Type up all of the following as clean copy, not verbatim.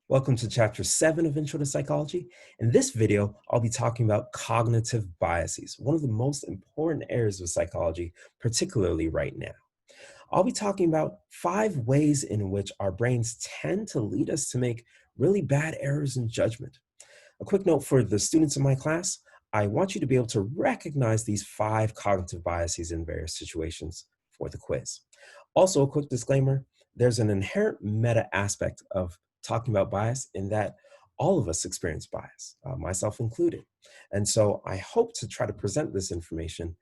Welcome to Chapter 7 of Intro to Psychology. In this video, I'll be talking about cognitive biases, one of the most important areas of psychology, particularly right now. I'll be talking about 5 ways in which our brains tend to lead us to make really bad errors in judgment. A quick note for the students in my class, I want you to be able to recognize these 5 cognitive biases in various situations for the quiz. Also, a quick disclaimer, there's an inherent meta aspect of talking about bias in that all of us experience bias, myself included. And so I hope to try to present this information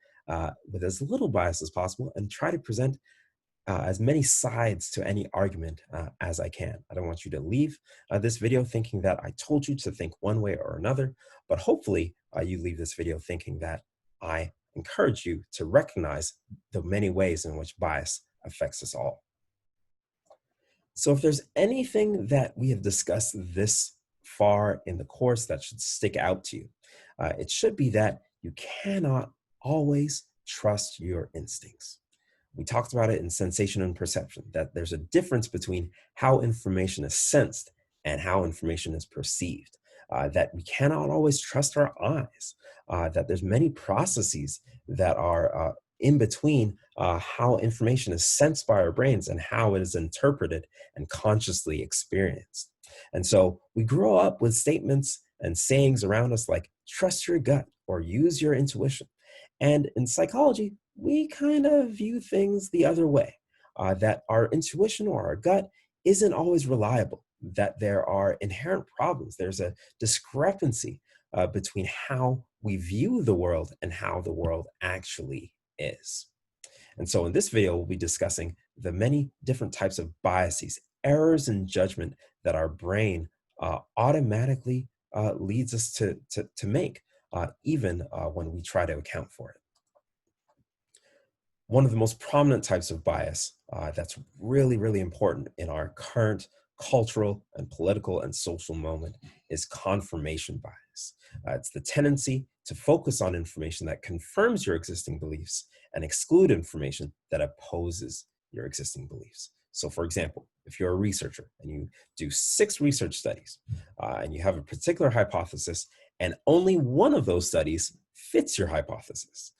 with as little bias as possible and try to present as many sides to any argument as I can. I don't want you to leave this video thinking that I told you to think one way or another, but hopefully you leave this video thinking that I encourage you to recognize the many ways in which bias affects us all. So if there's anything that we have discussed this far in the course that should stick out to you, it should be that you cannot always trust your instincts. We talked about it in sensation and perception, that there's a difference between how information is sensed and how information is perceived, that we cannot always trust our eyes, that there's many processes that are in between how information is sensed by our brains and how it is interpreted and consciously experienced. And so we grow up with statements and sayings around us like, trust your gut or use your intuition. And in psychology, we kind of view things the other way, that our intuition or our gut isn't always reliable, that there are inherent problems. There's a discrepancy between how we view the world and how the world actually is. And so in this video, we'll be discussing the many different types of biases, errors in judgment that our brain automatically leads us to make, even when we try to account for it. One of the most prominent types of bias that's really, really important in our current cultural and political and social moment is confirmation bias. It's the tendency to focus on information that confirms your existing beliefs and exclude information that opposes your existing beliefs. So for example, if you're a researcher and you do 6 research studies and you have a particular hypothesis and only one of those studies fits your hypothesis,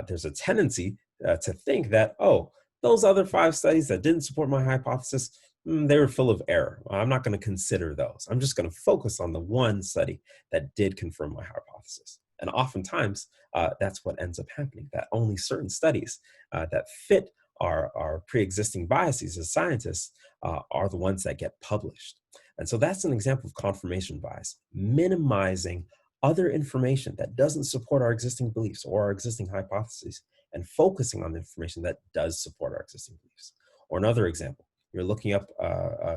there's a tendency to think that, oh, those other 5 studies that didn't support my hypothesis, they were full of error. I'm not going to consider those. I'm just going to focus on the one study that did confirm my hypothesis. And oftentimes, that's what ends up happening, that only certain studies that fit our pre-existing biases as scientists are the ones that get published. And so that's an example of confirmation bias, minimizing other information that doesn't support our existing beliefs or our existing hypotheses and focusing on the information that does support our existing beliefs. Or another example, you're looking up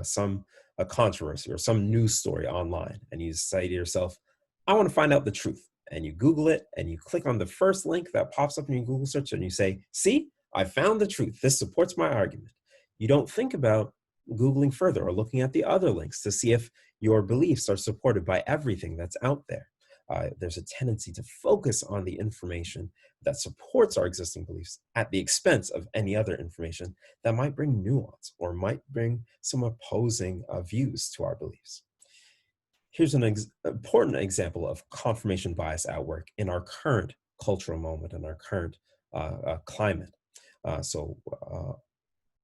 some controversy or some news story online, and you say to yourself, I want to find out the truth. And you Google it, and you click on the first link that pops up in your Google search, and you say, see, I found the truth. This supports my argument. You don't think about Googling further or looking at the other links to see if your beliefs are supported by everything that's out there. There's a tendency to focus on the information that supports our existing beliefs at the expense of any other information that might bring nuance or might bring some opposing views to our beliefs. Here's an important example of confirmation bias at work in our current cultural moment and our current climate.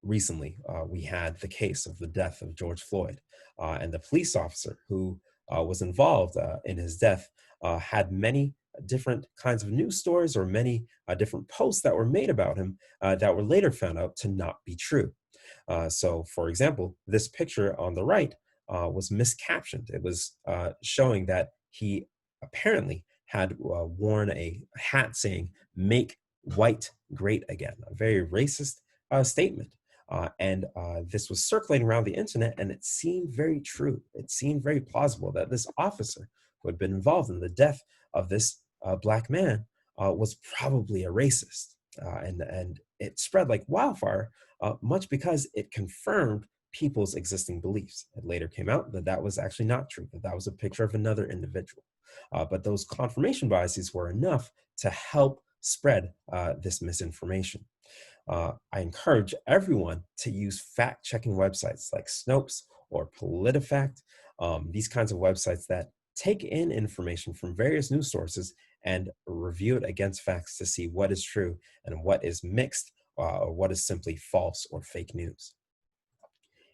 Recently, we had the case of the death of George Floyd, and the police officer who was involved in his death had many different kinds of news stories or many different posts that were made about him that were later found out to not be true. So, for example, this picture on the right was miscaptioned. It was showing that he apparently had worn a hat saying, "Make white great again," a very racist statement. This was circulating around the internet, and it seemed very true. It seemed very plausible that this officer who had been involved in the death of this Black man was probably a racist. And it spread like wildfire, much because it confirmed people's existing beliefs. It later came out that that was actually not true, that that was a picture of another individual. But those confirmation biases were enough to help spread this misinformation. I encourage everyone to use fact-checking websites like Snopes or PolitiFact These kinds of websites that take in information from various news sources and review it against facts to see what is true and what is mixed or what is simply false or fake news.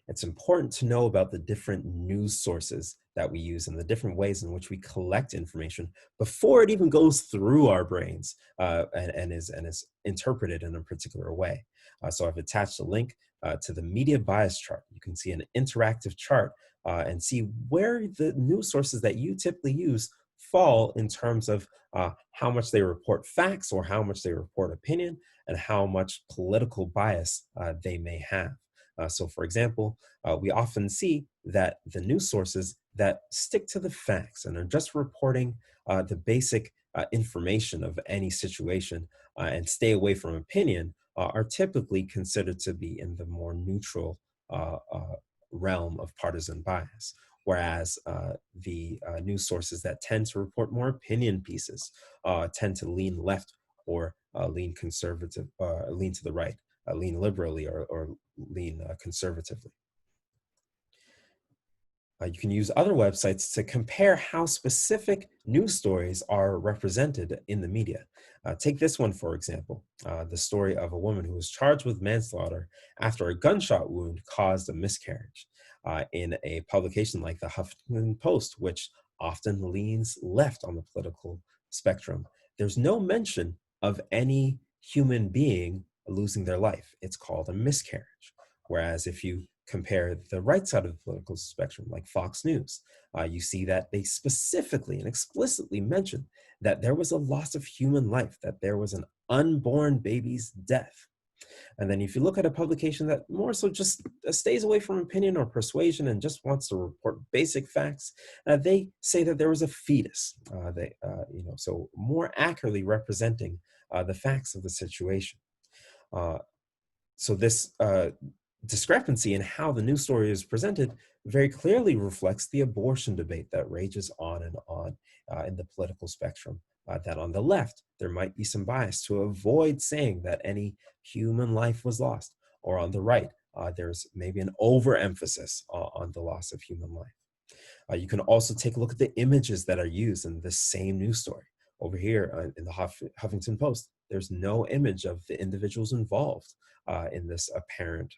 It's important to know about the different news sources that we use and the different ways in which we collect information before it even goes through our brains and is interpreted in a particular way. So I've attached a link to the media bias chart. You can see an interactive chart and see where the news sources that you typically use fall in terms of how much they report facts or how much they report opinion and how much political bias they may have. So, for example, we often see that the news sources that stick to the facts and are just reporting the basic information of any situation and stay away from opinion are typically considered to be in the more neutral realm of partisan bias. Whereas the news sources that tend to report more opinion pieces tend to lean left or lean conservative, lean to the right, lean liberally or lean conservatively. You can use other websites to compare how specific news stories are represented in the media. Take this one, for example, the story of a woman who was charged with manslaughter after a gunshot wound caused a miscarriage. In a publication like the Huffington Post, which often leans left on the political spectrum, there's no mention of any human being losing their life. It's called a miscarriage. Whereas if you compare the right side of the political spectrum, like Fox News, you see that they specifically and explicitly mention that there was a loss of human life, that there was an unborn baby's death. And then if you look at a publication that more so just stays away from opinion or persuasion and just wants to report basic facts, they say that there was a fetus. So more accurately representing the facts of the situation. So this discrepancy in how the news story is presented very clearly reflects the abortion debate that rages on and on in the political spectrum. That on the left, there might be some bias to avoid saying that any human life was lost, or on the right, there's maybe an overemphasis on the loss of human life. You can also take a look at the images that are used in the same news story. Over here in the Huffington Post, there's no image of the individuals involved in this apparent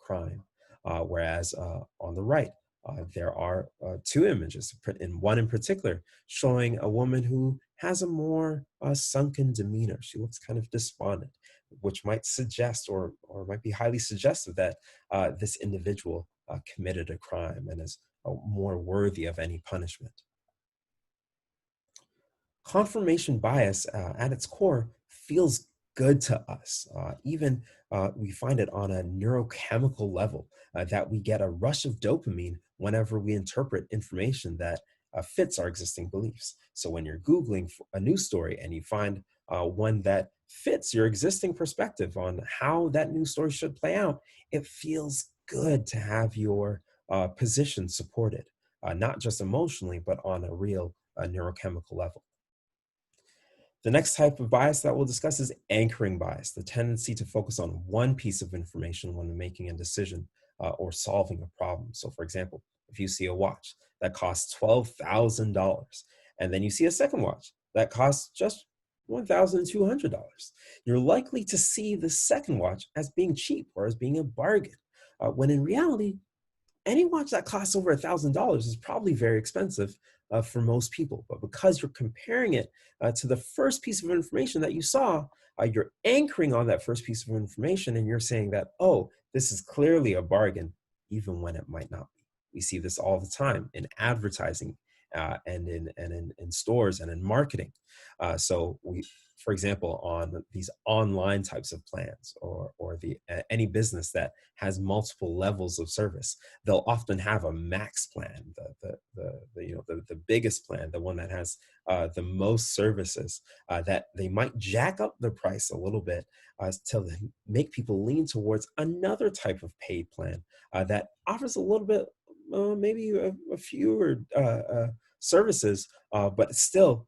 crime. Whereas on the right, there are two images, and one in particular showing a woman who has a more sunken demeanor. She looks kind of despondent, which might suggest or might be highly suggestive that this individual committed a crime and is more worthy of any punishment. Confirmation bias at its core feels good to us. Even we find it on a neurochemical level that we get a rush of dopamine whenever we interpret information that fits our existing beliefs. So when you're Googling a news story and you find one that fits your existing perspective on how that news story should play out, it feels good to have your position supported, not just emotionally, but on a real neurochemical level. The next type of bias that we'll discuss is anchoring bias, the tendency to focus on one piece of information when making a decision or solving a problem. So, for example, if you see a watch that costs $12,000 and then you see a second watch that costs just $1,200, you're likely to see the second watch as being cheap or as being a bargain, when in reality, any watch that costs over $1,000 is probably very expensive for most people. But because you're comparing it to the first piece of information that you saw, you're anchoring on that first piece of information and you're saying that, oh, this is clearly a bargain, even when it might not be. We see this all the time in advertising and in stores and in marketing. So we, for example, on these online types of plans or any business that has multiple levels of service, they'll often have a max plan, the biggest plan, the one that has the most services, that they might jack up the price a little bit to make people lean towards another type of paid plan that offers a little bit, maybe a fewer services, but still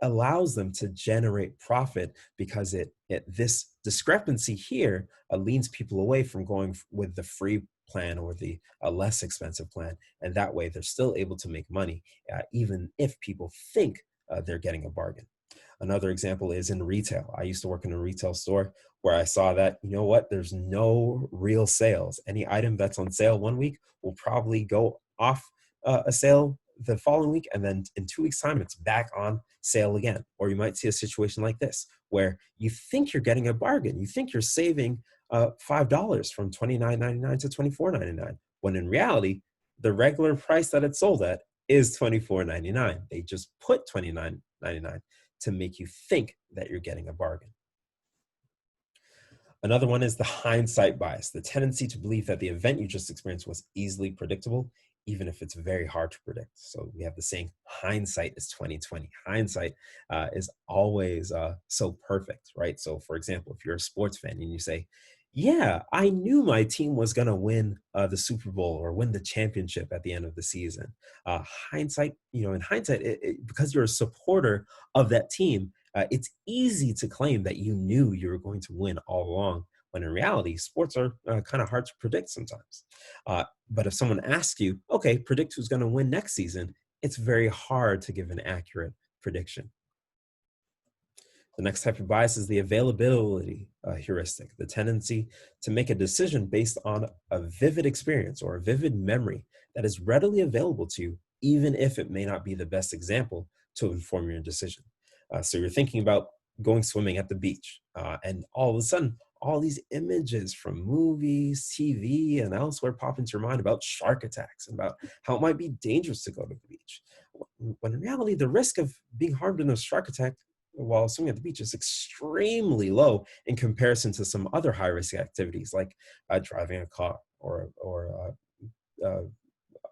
allows them to generate profit because this discrepancy here leans people away from going with the free plan or the less expensive plan. And that way they're still able to make money, even if people think they're getting a bargain. Another example is in retail. I used to work in a retail store where I saw that, you know what, there's no real sales. Any item that's on sale one week will probably go off a sale the following week. And then in 2 weeks' time, it's back on sale again. Or you might see a situation like this where you think you're getting a bargain. You think you're saving $5 from $29.99 to $24.99, when in reality, the regular price that it's sold at is $24.99. They just put $29.99 to make you think that you're getting a bargain. Another one is the hindsight bias, the tendency to believe that the event you just experienced was easily predictable, even if it's very hard to predict. So we have the saying, hindsight is 2020. Hindsight is always so perfect, right? So for example, if you're a sports fan and you say, yeah, I knew my team was going to win the Super Bowl or win the championship at the end of the season. Uh, Hindsight, in hindsight, because you're a supporter of that team, it's easy to claim that you knew you were going to win all along, when in reality, sports are kind of hard to predict sometimes. But if someone asks you, okay, predict who's going to win next season, it's very hard to give an accurate prediction. The next type of bias is the availability heuristic, the tendency to make a decision based on a vivid experience or a vivid memory that is readily available to you, even if it may not be the best example to inform your decision. So you're thinking about going swimming at the beach, and all of a sudden, all these images from movies, TV, and elsewhere pop into your mind about shark attacks and about how it might be dangerous to go to the beach. When in reality, the risk of being harmed in a shark attack while swimming at the beach is extremely low in comparison to some other high risk activities like driving a car or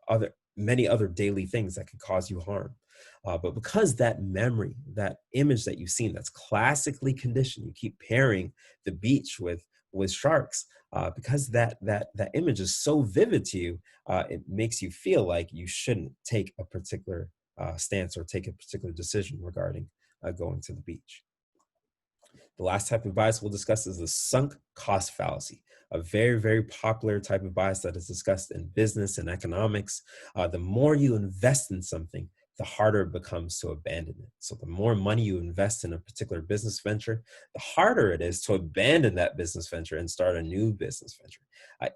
other many other daily things that could cause you harm. But because that memory, that image that you've seen, that's classically conditioned, you keep pairing the beach with sharks. Because that image is so vivid to you, it makes you feel like you shouldn't take a particular stance or take a particular decision regarding going to the beach. The last type of bias we'll discuss is the sunk cost fallacy, a very, very popular type of bias that is discussed in business and economics. The more you invest in something, the harder it becomes to abandon it. So the more money you invest in a particular business venture, the harder it is to abandon that business venture and start a new business venture.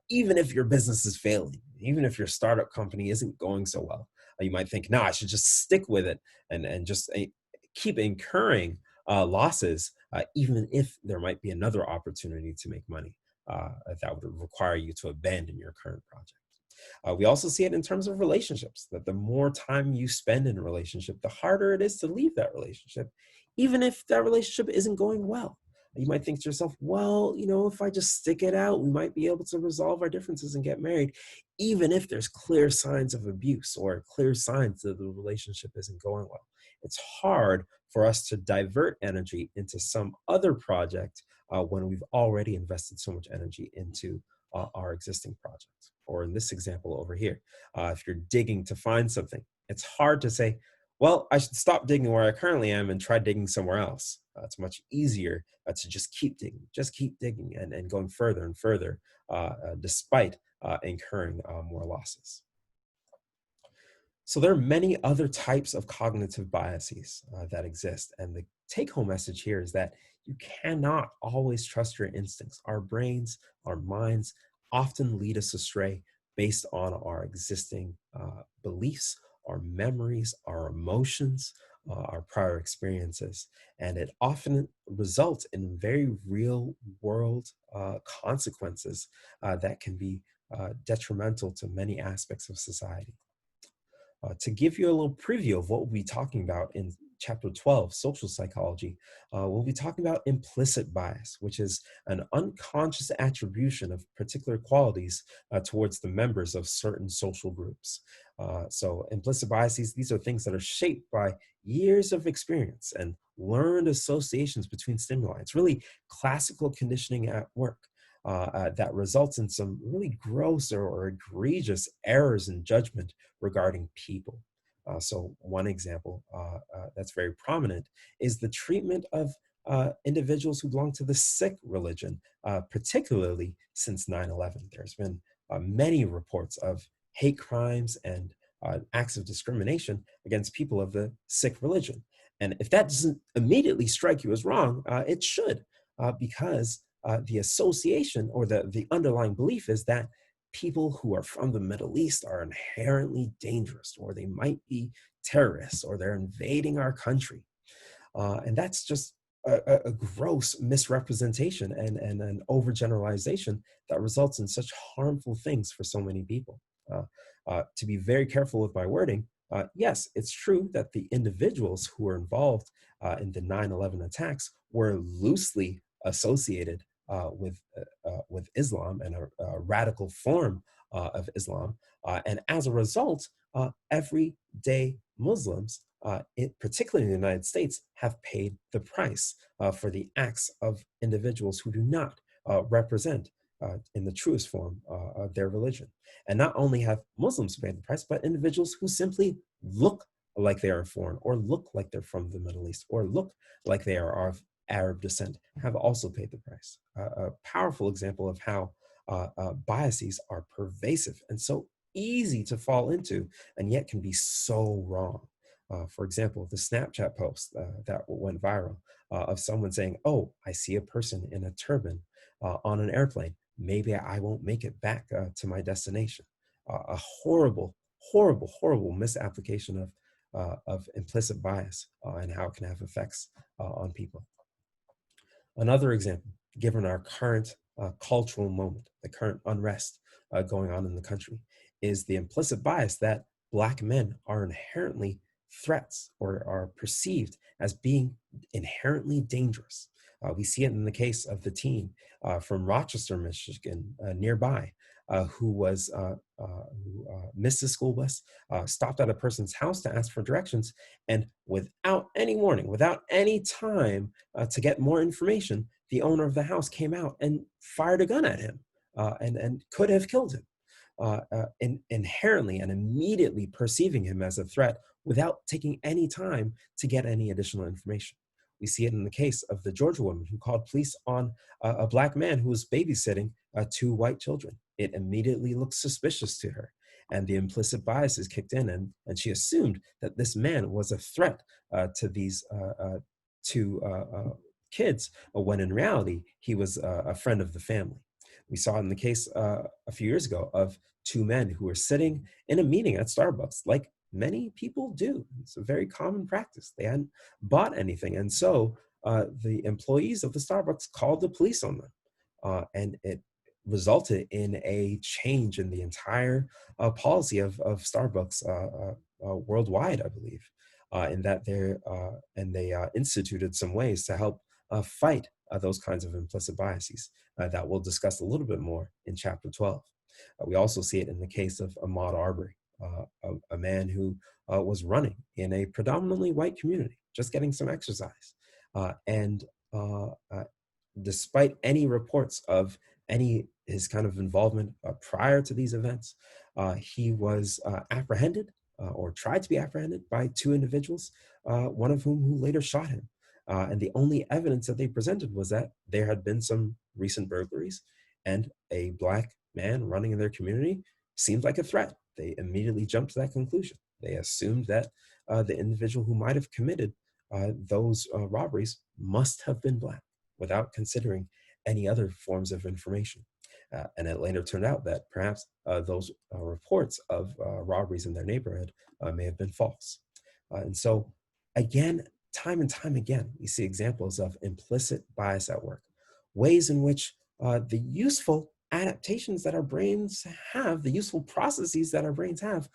Even if your business is failing, even if your startup company isn't going so well, you might think, no, I should just stick with it and just keep incurring losses, even if there might be another opportunity to make money that would require you to abandon your current project. We also see it in terms of relationships, that the more time you spend in a relationship, the harder it is to leave that relationship, even if that relationship isn't going well. You might think to yourself, well, if I just stick it out, we might be able to resolve our differences and get married, even if there's clear signs of abuse or clear signs that the relationship isn't going well. It's hard for us to divert energy into some other project when we've already invested so much energy into our existing project. Or in this example over here, if you're digging to find something, it's hard to say, well, I should stop digging where I currently am and try digging somewhere else. It's much easier to just keep digging and going further and further, despite incurring more losses. So there are many other types of cognitive biases that exist. And the take home message here is that you cannot always trust your instincts. Our brains, our minds often lead us astray based on our existing beliefs, our memories, our emotions, our prior experiences. And it often results in very real world consequences that can be detrimental to many aspects of society. To give you a little preview of what we'll be talking about in chapter 12, social psychology, we'll be talking about implicit bias, which is an unconscious attribution of particular qualities towards the members of certain social groups. So implicit biases, these are things that are shaped by years of experience and learned associations between stimuli. It's really classical conditioning at work. That results in some really gross or egregious errors in judgment regarding people. So one example that's very prominent is the treatment of individuals who belong to the Sikh religion, particularly since 9/11. There's been many reports of hate crimes and acts of discrimination against people of the Sikh religion. And if that doesn't immediately strike you as wrong, it should, because the association or the underlying belief is that people who are from the Middle East are inherently dangerous, or they might be terrorists, or they're invading our country. And that's just a gross misrepresentation and an overgeneralization that results in such harmful things for so many people. To be very careful with my wording, yes, it's true that the individuals who were involved in the 9/11 attacks were loosely associated with Islam and a radical form of Islam. And as a result, everyday Muslims, particularly in the United States, have paid the price for the acts of individuals who do not represent, in the truest form, their religion. And not only have Muslims paid the price, but individuals who simply look like they are foreign, or look like they're from the Middle East, or look like they are of Arab descent, have also paid the price. A powerful example of how biases are pervasive and so easy to fall into, and yet can be so wrong. For example, the Snapchat post that went viral of someone saying, "Oh, I see a person in a turban on an airplane. Maybe I won't make it back to my destination." A horrible, horrible, horrible misapplication of implicit bias and how it can have effects on people. Another example, given our current cultural moment, the current unrest going on in the country, is the implicit bias that Black men are inherently threats, or are perceived as being inherently dangerous. We see it in the case of the teen from Rochester, Michigan, nearby, who missed the school bus, stopped at a person's house to ask for directions, and without any warning, without any time to get more information, the owner of the house came out and fired a gun at him, and could have killed him, inherently and immediately perceiving him as a threat without taking any time to get any additional information. We see it in the case of the Georgia woman who called police on a Black man who was babysitting two white children. It immediately looked suspicious to her, and the implicit biases kicked in, and she assumed that this man was a threat to these two kids, when in reality, he was a friend of the family. We saw in the case a few years ago of two men who were sitting in a meeting at Starbucks, like many people do. It's a very common practice. They hadn't bought anything. And so the employees of the Starbucks called the police on them. And it resulted in a change in the entire policy of Starbucks worldwide, I believe, in that they instituted some ways to help fight those kinds of implicit biases that we'll discuss a little bit more in chapter 12. We also see it in the case of Ahmaud Arbery, a man who was running in a predominantly white community, just getting some exercise. And despite any reports of his kind of involvement prior to these events, he was apprehended or tried to be apprehended by two individuals, one of whom who later shot him. And the only evidence that they presented was that there had been some recent burglaries, and a Black man running in their community seemed like a threat. They immediately jumped to that conclusion. They assumed that the individual who might have committed those robberies must have been Black, without considering any other forms of information. And it later turned out that perhaps those reports of robberies in their neighborhood may have been false. And so, again, time and time again, we see examples of implicit bias at work, ways in which the useful adaptations that our brains have, the useful processes that our brains have,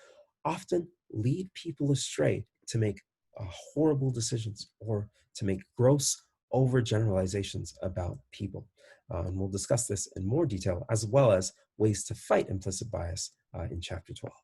often lead people astray to make horrible decisions, or to make gross overgeneralizations about people. And we'll discuss this in more detail, as well as ways to fight implicit bias in chapter 12.